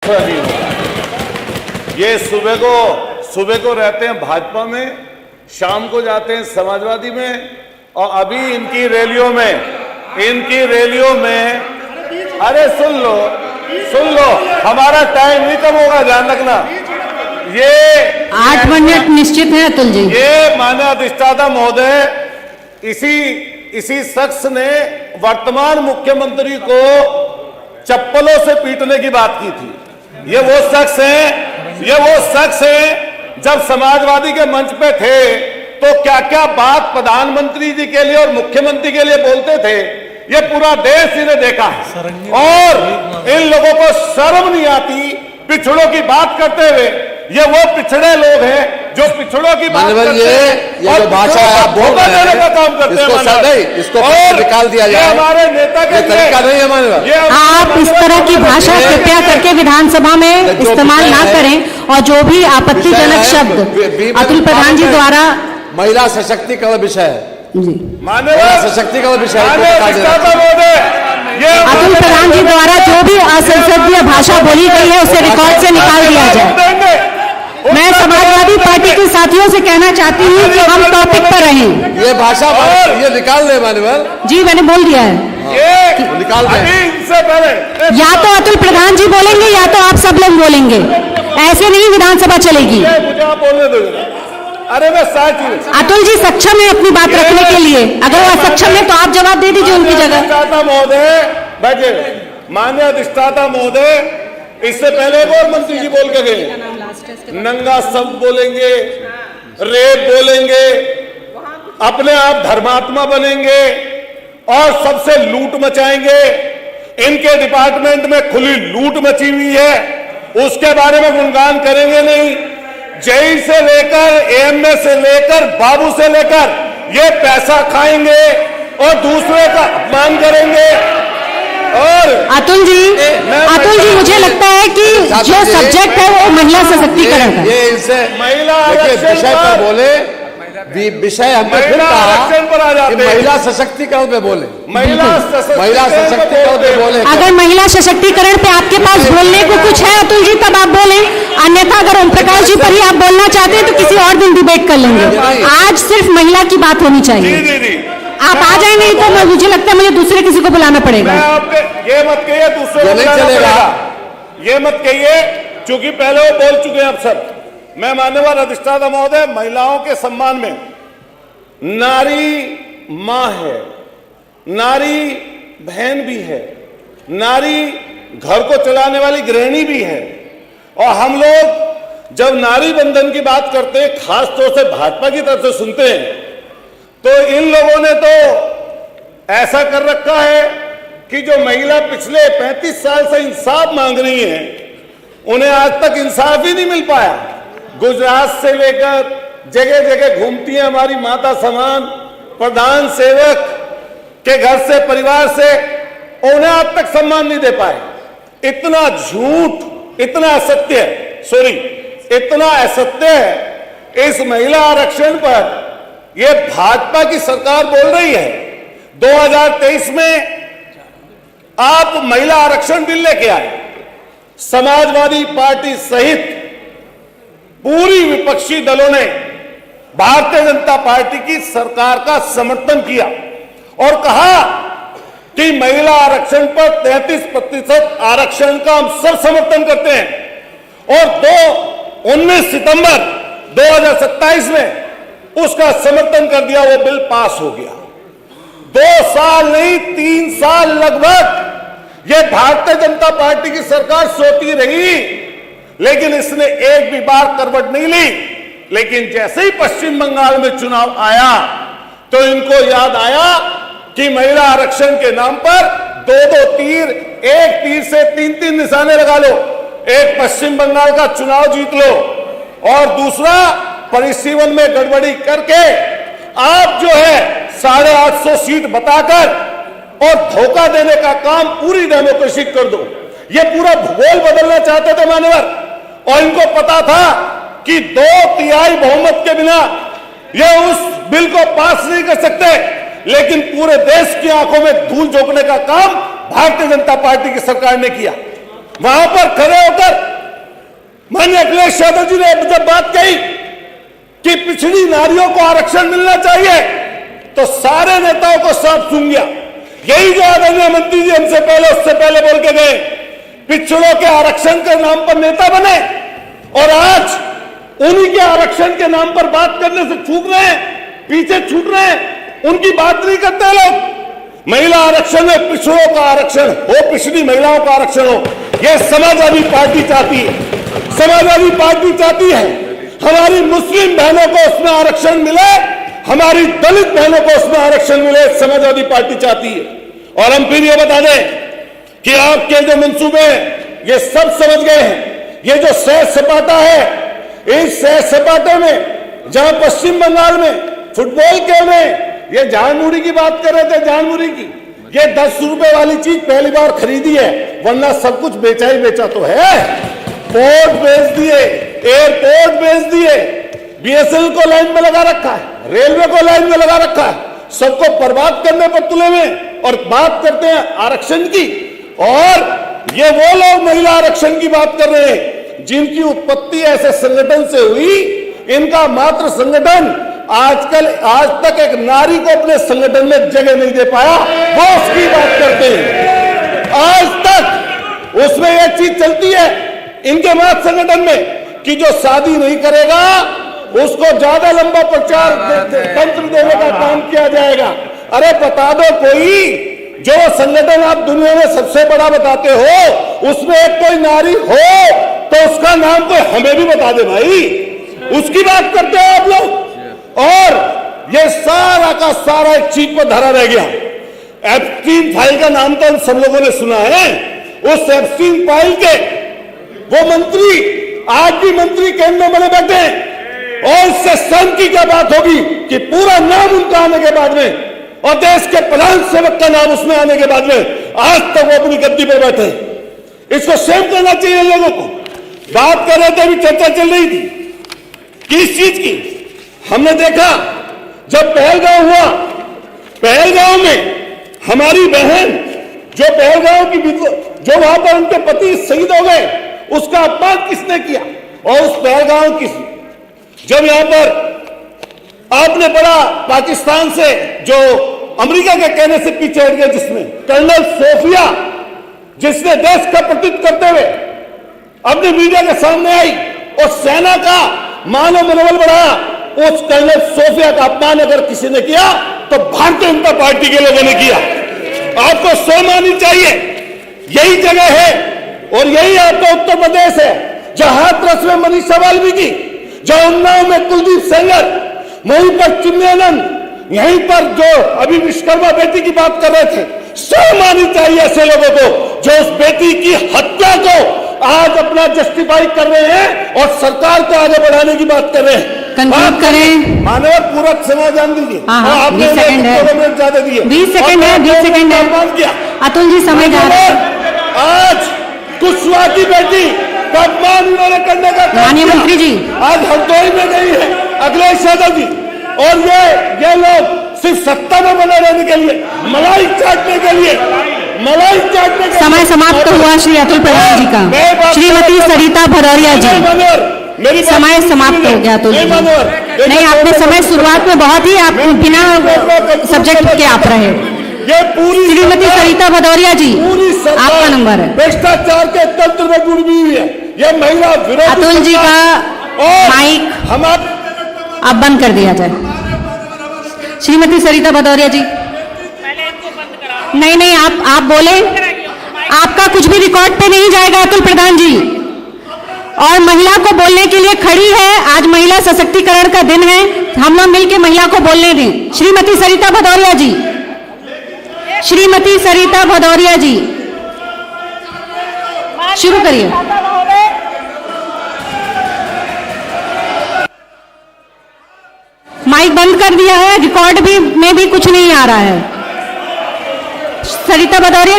दूसरा नहीं होगा। ये सुबह को रहते हैं भाजपा में, शाम को जाते हैं समाजवादी में, और अभी इनकी रैलियों में अरे सुन लो, हमारा टाइम नहीं कम होगा, ध्यान रखना। ये 8 मिनट निश्चित है अतुल जी। ये माननीय अधिष्ठाता महोदय, इसी शख्स ने वर्तमान मुख्यमंत्री को चप्पलों से पीटने की बात की थी। ये वो शख्स है जब समाजवादी के मंच पे थे तो क्या क्या बात प्रधानमंत्री जी के लिए और मुख्यमंत्री के लिए बोलते थे, ये पूरा देश इन्हें देखा है। और इन लोगों को शर्म नहीं आती पिछड़ों की बात करते हुए। ये वो पिछड़े लोग हैं जो पिछड़ों की बात करते हैं, ये जो भाषा है आप बोल रहे हैं, का काम करते हैं। इसको निकाल दिया जाए, हमारे नेता के तरीका नहीं है माननीय। आप इस तरह की भाषा कृपया करके विधानसभा में इस्तेमाल ना करें, और जो भी आपत्तिजनक शब्द अतुल प्रधान जी द्वारा महिला सशक्तिकरण विषय है, महिला सशक्तिकरण विषय अतुल प्रधान जी द्वारा जो भी असंसदीय भाषा बोली गई है उसे रिकॉर्ड से निकाल दिया जाए। मैं समाजवादी पार्टी के साथियों से कहना चाहती हूँ कि हम टॉपिक पर रहें। ये भाषा ये निकाल दे माननीय जी, मैंने बोल दिया है। निकाल दे। या तो अतुल प्रधान जी बोलेंगे या तो आप सब लोग बोलेंगे, ऐसे नहीं विधानसभा चलेगी। अरे मैं अतुल जी सक्षम है अपनी बात रखने के लिए, अगर वो असक्षम है तो आप जवाब दे दीजिए उनकी जगह। महोदय बैठे, माननीय अधिष्ठाता महोदय, इससे पहले एक और मंत्री जी बोल के गए, नंगा शब्द बोलेंगे, रेप बोलेंगे, अपने आप धर्मात्मा बनेंगे और सबसे लूट मचाएंगे। इनके डिपार्टमेंट में खुली लूट मची हुई है, उसके बारे में गुणगान करेंगे नहीं। जेई से लेकर एएमए से लेकर बाबू से लेकर ये पैसा खाएंगे और दूसरे का अपमान करेंगे। और अतुल जी मुझे लगता है कि जो सब्जेक्ट है वो महिला सशक्तिकरण का। ये इनसे महिला विषय पर बोले, विषय हमने फिर कहा कि महिला सशक्तिकरण पे बोले, महिला सशक्तिकरण पे बोले। अगर महिला सशक्तिकरण पे आपके पास बोलने को कुछ है अतुल जी तब आप बोलें, अन्यथा अगर ओम प्रकाश जी पर ही आप बोलना चाहते हैं तो किसी और दिन डिबेट कर लेंगे। आज सिर्फ महिला की बात होनी चाहिए। आप आ जाए, नहीं तो मुझे लगता है मुझे दूसरे किसी को बुलाना पड़ेगा। ये मत कहिए दूसरे को बुलाना पड़ेगा, ये मत कहिए, क्योंकि पहले वो बोल चुके हैं अफसर। मैं माननीय अधिष्ठाता महोदय, महिलाओं के सम्मान में नारी मां है, नारी बहन भी है, नारी घर को चलाने वाली गृहिणी भी है। और हम लोग जब नारी बंधन की बात करते हैं, खास तौर से भाजपा की तरफ से सुनते हैं, तो इन लोगों ने तो ऐसा कर रखा है कि जो महिला पिछले 35 साल से इंसाफ मांग रही हैं, उन्हें आज तक इंसाफ ही नहीं मिल पाया। गुजरात से लेकर जगह जगह घूमती है हमारी माता समान, प्रधान सेवक के घर से, परिवार से, उन्हें आज तक सम्मान नहीं दे पाए। इतना झूठ, इतना असत्य, इतना असत्य है इस महिला आरक्षण पर ये भाजपा की सरकार बोल रही है। 2023 में आप महिला आरक्षण बिल लेके आए, समाजवादी पार्टी सहित पूरी विपक्षी दलों ने भारतीय जनता पार्टी की सरकार का समर्थन किया और कहा कि महिला आरक्षण पर 33% आरक्षण का हम सब समर्थन करते हैं। और 19 सितंबर 2027 में उसका समर्थन कर दिया, वो बिल पास हो गया। 2 साल नहीं 3 साल लगभग ये भारतीय जनता पार्टी की सरकार सोती रही, लेकिन इसने एक भी बार करवट नहीं ली। लेकिन जैसे ही पश्चिम बंगाल में चुनाव आया तो इनको याद आया कि महिला आरक्षण के नाम पर 2-2 तीर, एक तीर से 3-3 निशाने लगा लो। एक पश्चिम बंगाल का चुनाव जीत लो और दूसरा परिसीमन में गड़बड़ी करके आप जो है 850 सीट बताकर और धोखा देने का काम पूरी डेमोक्रेसी कर दो। ये पूरा भूगोल बदलना चाहते थे मान्यवर, और इनको पता था कि 2/3 बहुमत के बिना ये उस बिल को पास नहीं कर सकते। लेकिन पूरे देश की आंखों में धूल झोंकने का काम भारतीय जनता पार्टी की सरकार ने किया। वहां पर खड़े होकर अखिलेश यादव जी ने जब बात कही कि पिछड़ी नारियों को आरक्षण मिलना चाहिए, तो सारे नेताओं को सांप सूंघ गया। यही जो आदरणीय मंत्री जी हमसे पहले उससे पहले बोल के गए, पिछड़ों के आरक्षण के नाम पर नेता बने, और आज उन्हीं के आरक्षण के नाम पर बात करने से चूक रहे हैं, पीछे छूट रहे हैं, उनकी बात नहीं करते लोग। महिला आरक्षण में पिछड़ों का आरक्षण हो, पिछड़ी महिलाओं का आरक्षण हो, यह समाजवादी पार्टी चाहती है। समाजवादी पार्टी चाहती है हमारी मुस्लिम बहनों को उसमें आरक्षण मिले, हमारी दलित बहनों को उसमें आरक्षण मिले, समाजवादी पार्टी चाहती है। और हम फिर ये बता दें कि आपके जो मंसूबे ये सब समझ गए हैं। ये जो सैर सपाटा है, इस सैर सपाटे में जहां पश्चिम बंगाल में फुटबॉल के में ये जानमुड़ी की बात कर रहे थे, जानमुड़ी की, ये 10 रुपए वाली चीज पहली बार खरीदी है, वरना सब कुछ बेचा ही बेचा तो है। पोर्ट बेच दिए, एयरपोर्ट बेच दिए, बीएसएनएल को लाइन में लगा रखा है, रेलवे को लाइन में लगा रखा है, सबको बर्बाद करने पर तुले हुए, और बात करते हैं आरक्षण की। और ये वो लोग महिला आरक्षण की बात कर रहे हैं जिनकी उत्पत्ति ऐसे संगठन से हुई, इनका मात्र संगठन आज तक एक नारी को अपने संगठन में जगह नहीं दे पाया, वो उसकी बात करते हैं। आज तक उसमें यह चीज चलती है इनके मात्र संगठन में कि जो शादी नहीं करेगा उसको ज्यादा लंबा प्रचार तंत्र देने का काम किया जाएगा। अरे बता दो कोई, जो संगठन आप दुनिया में सबसे बड़ा बताते हो उसमें एक कोई नारी हो तो उसका नाम कोई हमें भी बता दे भाई, उसकी बात करते हो आप लोग। और ये सारा का सारा एक चीज पर धरा रह गया। एप्स्टीन फाइल का नाम तो हम सब लोगों ने सुना है। उस एप्स्टीन फाइल के वो मंत्री आज भी मंत्री केंद्र में बने बैठे हैं, और इससे शर्म की क्या बात होगी कि पूरा नाम उनका आने के बाद में और देश के प्रधान सेवक का नाम उसमें आने के बाद में आज तक वो अपनी गद्दी पर बैठे हैं। इसको सेव करना चाहिए लोगों को। बात कर रहे थे, अभी चर्चा चल रही थी किस चीज की। हमने देखा जब पहलगांव हुआ, पहलगांव में हमारी बहन जो पहलगांव की जो वहां पर उनके पति शहीद हो गए, उसका अपमान किसने किया। और उस पहलगांव की जब यहां पर आपने पढ़ा पाकिस्तान से जो अमेरिका के कहने से पीछे हट गए, जिसमें कर्नल सोफिया जिसने देश का प्रतिनिधित्व करते हुए अपनी मीडिया के सामने आई और सेना का मानव मनोबल बढ़ाया, उस कर्नल सोफिया का अपमान अगर किसी ने किया तो भारतीय जनता पार्टी के लोगों ने किया। आपको शर्म आनी चाहिए। यही जगह है और यही आपका उत्तर प्रदेश है जहां हाथरस में मनीषा वाल्मीकि, जहां उन्नाव में कुलदीप सेंगर, वहीं पर चिन्मयानंद, यहीं पर जो अभी विश्वकर्मा बेटी की बात कर रहे थे। शर्म आनी चाहिए ऐसे लोगों को जो उस बेटी की हत्या को आज अपना जस्टिफाई कर रहे हैं और सरकार को आगे बढ़ाने की बात कर रहे हैं। कंक्लूड करें। मानव पूरा समय जान दीजिए। आपने 20 सेकंड है, ज्यादा दिए, 20 सेकंड है, 20 सेकंड है। अतुल जी समय जा रहा है। आज कुशवाहा की बेटी का अपमान उन्होंने करने का माननीय मंत्री जी, आज हरदोई में गई है अखिलेश यादव जी, और ये लोग सिर्फ सत्ता में बने रहने के लिए, मलाई चाटने के लिए, मलाई चाटने के समय समाप्त हुआ श्री अतुल प्रधान जी का। श्रीमती सरिता भदौरिया जी, समय समाप्त हो गया अतुल जी। नहीं, आपने समय शुरुआत में बहुत ही आप बिना सब्जेक्ट के आप रहे। ये पूरी श्रीमती सरिता भदौरिया जी, आपका नंबर है। भ्रष्टाचार के तंत्र में जुड़ी हुई है। ये महिला विरोधी अतुल जी का माइक हमारे अब बंद कर दिया जाए। श्रीमती सरिता भदौरिया जी, नहीं, आप बोले, आपका कुछ भी रिकॉर्ड पे नहीं जाएगा अतुल प्रधान जी। और महिला को बोलने के लिए खड़ी है, आज महिला सशक्तिकरण का दिन है, हम लोग मिलकर महिला को बोलने दें। श्रीमती सरिता भदौरिया जी, श्रीमती सरिता भदौरिया जी, शुरू करिए। माइक बंद कर दिया है, रिकॉर्ड भी में भी कुछ नहीं आ रहा है। सरिता भदौरिया